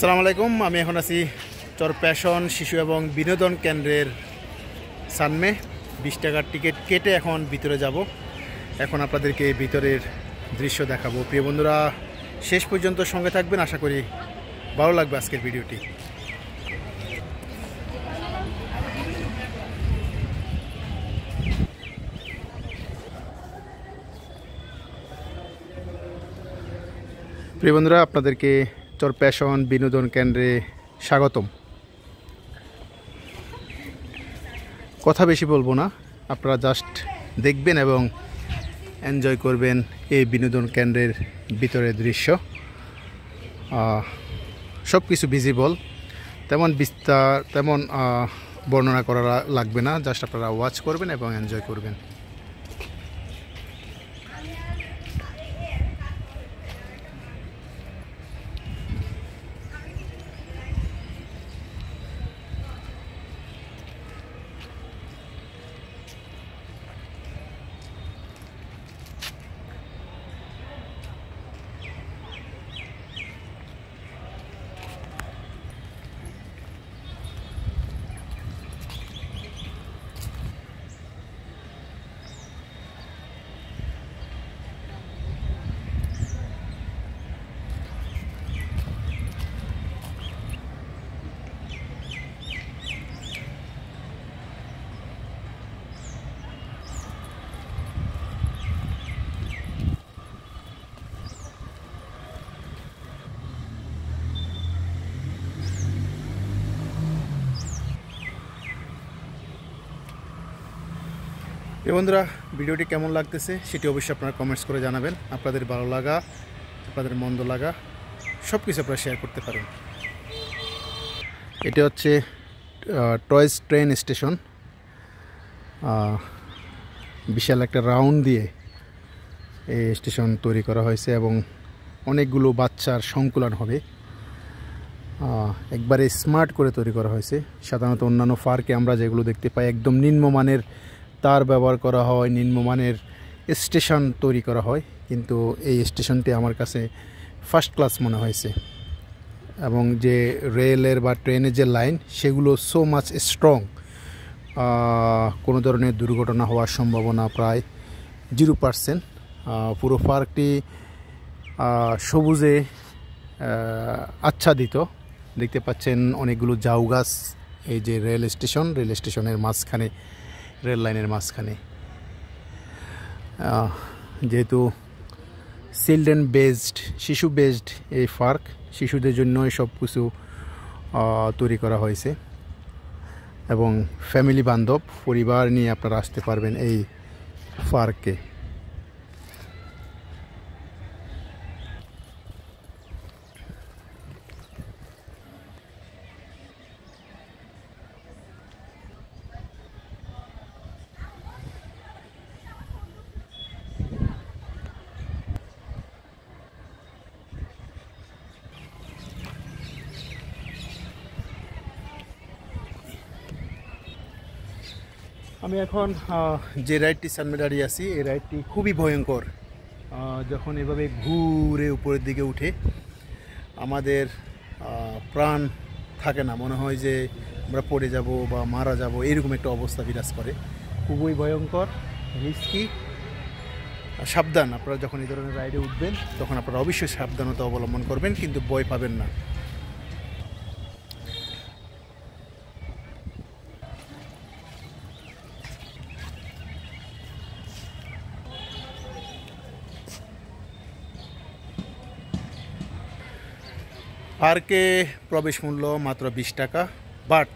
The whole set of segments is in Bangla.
আসসালামু আলাইকুম। আমি এখন আছি চরপেশন শিশু এবং বিনোদন কেন্দ্রের সামনে। 20 টাকার টিকিট কেটে এখন ভিতরে যাব। এখন আপনাদেরকে ভিতরের দৃশ্য দেখাবো। প্রিয় বন্ধুরা, শেষ পর্যন্ত সঙ্গে থাকবেন, আশা করি ভালো লাগবে আজকের ভিডিওটি। প্রিয় বন্ধুরা, আপনাদেরকে চরপেশন বিনোদন কেন্দ্রে স্বাগতম। কথা বেশি বলবো না, আপনারা জাস্ট দেখবেন এবং এনজয় করবেন এই বিনোদন কেন্দ্রের ভিতরের দৃশ্য। সব কিছু ভিজিবল, তেমন বর্ণনা করা লাগবে না, জাস্ট আপনারা ওয়াচ করবেন এবং এনজয় করবেন। বন্ধুরা, ভিডিওটি কেমন লাগতেছে সেটি অবশ্যই আপনারা কমেন্টস করে জানাবেন। আপনাদের ভালো লাগা, আপনাদের মন্দ লাগা সব কিছু আপনারা শেয়ার করতে পারেন। এটা হচ্ছে টয়েস ট্রেন স্টেশন। বিশাল একটা রাউন্ড দিয়ে এই স্টেশন তৈরি করা হয়েছে এবং অনেকগুলো বাচ্চার সংকুলন হবে। একবারে স্মার্ট করে তৈরি করা হয়েছে। সাধারণত অন্যান্য পার্কে আমরা যেগুলো দেখতে পাই একদম নিম্নমানের তার ব্যবহার করা হয়, নিম্নমানের স্টেশন তৈরি করা হয়, কিন্তু এই স্টেশনটি আমার কাছে ফার্স্ট ক্লাস মনে হয়েছে। এবং যে রেলের বা ট্রেনের যে লাইন সেগুলো সো মাচ স্ট্রং, কোনো ধরনের দুর্ঘটনা হওয়ার সম্ভাবনা প্রায় 0%। পুরো পার্কটি সবুজে আচ্ছাদিত। দেখতে পাচ্ছেন অনেকগুলো ঝাউ গাছ। এই যে রেল স্টেশনের মাঝখানে, রেল লাইনের মাঝখানে, যেহেতু চিলড্রেন বেসড, শিশু বেসড এই পার্ক, শিশুদের জন্যই সব কিছু তৈরি করা হয়েছে এবং ফ্যামিলি বান্ধব, পরিবার নিয়ে আপনারা আসতে পারবেন এই পার্কে। আমি এখন যে রাইডটির সামনে দাঁড়িয়ে আছি, এই রাইডটি খুবই ভয়ঙ্কর। যখন এভাবে ঘুরে উপরের দিকে উঠে আমাদের প্রাণ থাকে না, মনে হয় যে আমরা পড়ে যাব বা মারা যাব, এরকম একটা অবস্থা বিরাজ করে। খুবই ভয়ঙ্কর, রিস্কি। সাবধান, আপনারা যখন এই ধরনের রাইডে উঠবেন তখন আপনারা অবশ্যই সাবধানতা অবলম্বন করবেন, কিন্তু ভয় পাবেন না। পার্কে প্রবেশ মূল্য মাত্র 20 টাকা, বাট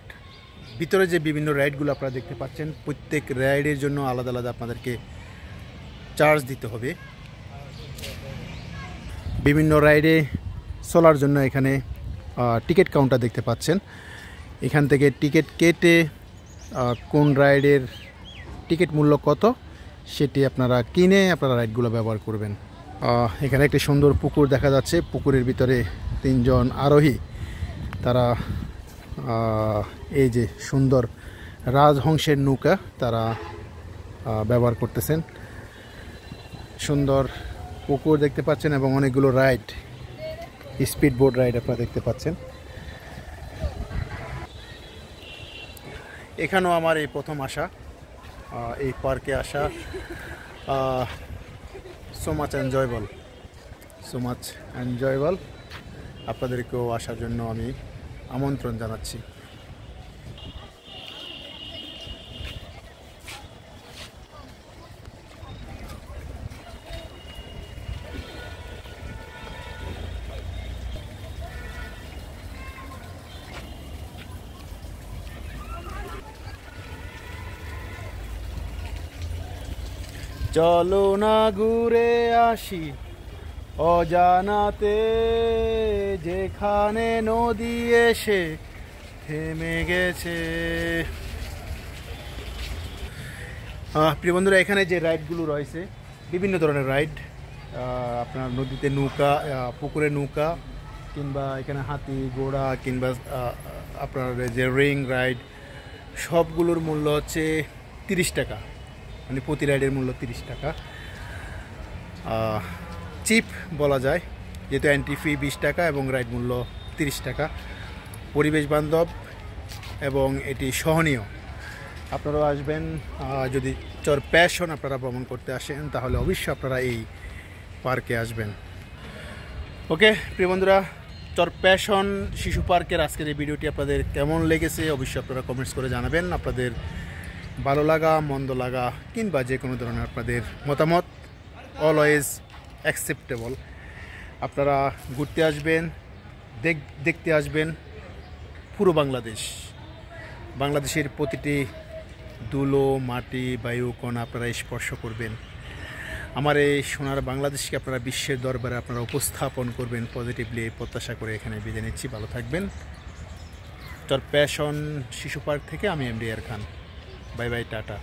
ভিতরে যে বিভিন্ন রাইডগুলো আপনারা দেখতে পাচ্ছেন প্রত্যেক রাইডের জন্য আলাদা আলাদা আপনাদেরকে চার্জ দিতে হবে। বিভিন্ন রাইডে চলার জন্য এখানে টিকিট কাউন্টার দেখতে পাচ্ছেন। এখান থেকে টিকিট কেটে কোন রাইডের টিকিট মূল্য কত সেটি আপনারা কিনে আপনারা রাইডগুলো ব্যবহার করবেন। এখানে একটি সুন্দর পুকুর দেখা যাচ্ছে। পুকুরের ভিতরে 3 জন আরোহী, তারা এই যে সুন্দর রাজহংসের নৌকা তারা ব্যবহার করতেছেন। সুন্দর পুকুর দেখতে পাচ্ছেন এবং অনেকগুলো রাইড, স্পিড বোট রাইড আপনারা দেখতে পাচ্ছেন। এখানেও আমার এই প্রথম আসা, এই পার্কে আসা। So much enjoyable. আপনাদেরকেও আসার জন্য আমি আমন্ত্রণ জানাচ্ছি। চলো না ঘুরে আসি অজানাতে, যেখানে নদী এসে থেমে গেছে। প্রিয় বন্ধুরা, এখানে যে রাইডগুলো রয়েছে বিভিন্ন ধরনের রাইড, আপনার নদীতে নৌকা, পুকুরে নৌকা, কিংবা এখানে হাতি ঘোড়া, কিংবা আপনার যে রিং রাইড, সবগুলোর মূল্য হচ্ছে 30 টাকা। মানে প্রতি রাইডের মূল্য 30 টাকা। চিপ বলা যায়, যেহেতু এন্ট্রি ফি 20 টাকা এবং রাইড মূল্য 30 টাকা। পরিবেশ বান্ধব এবং এটি সহনীয়। আপনারাও আসবেন। যদি চর প্যাশন আপনারা ভ্রমণ করতে আসেন তাহলে অবশ্যই আপনারা এই পার্কে আসবেন। ওকে প্রিয় বন্ধুরা, চর প্যাশন শিশু পার্কের আজকের এই ভিডিওটি আপনাদের কেমন লেগেছে অবশ্যই আপনারা কমেন্টস করে জানাবেন। আপনাদের ভালো লাগা, মন্দ লাগা, কিংবা যে কোনো ধরনের আপনাদের মতামত অলওয়েজ অ্যাকসেপ্টেবল। আপনারা ঘুরতে আসবেন, দেখতে আসবেন পুরো বাংলাদেশের প্রতিটি ধুলো, মাটি, বায়ু, কণা আপনারা স্পর্শ করবেন। আমার এই সোনার বাংলাদেশকে আপনারা বিশ্বের দরবারে আপনারা উপস্থাপন করবেন পজিটিভলি, প্রত্যাশা করে এখানে বিদায় নিচ্ছি। ভালো থাকবেন। চর প্যাশন শিশু পার্ক থেকে আমি MD Khan. Bye bye, tata.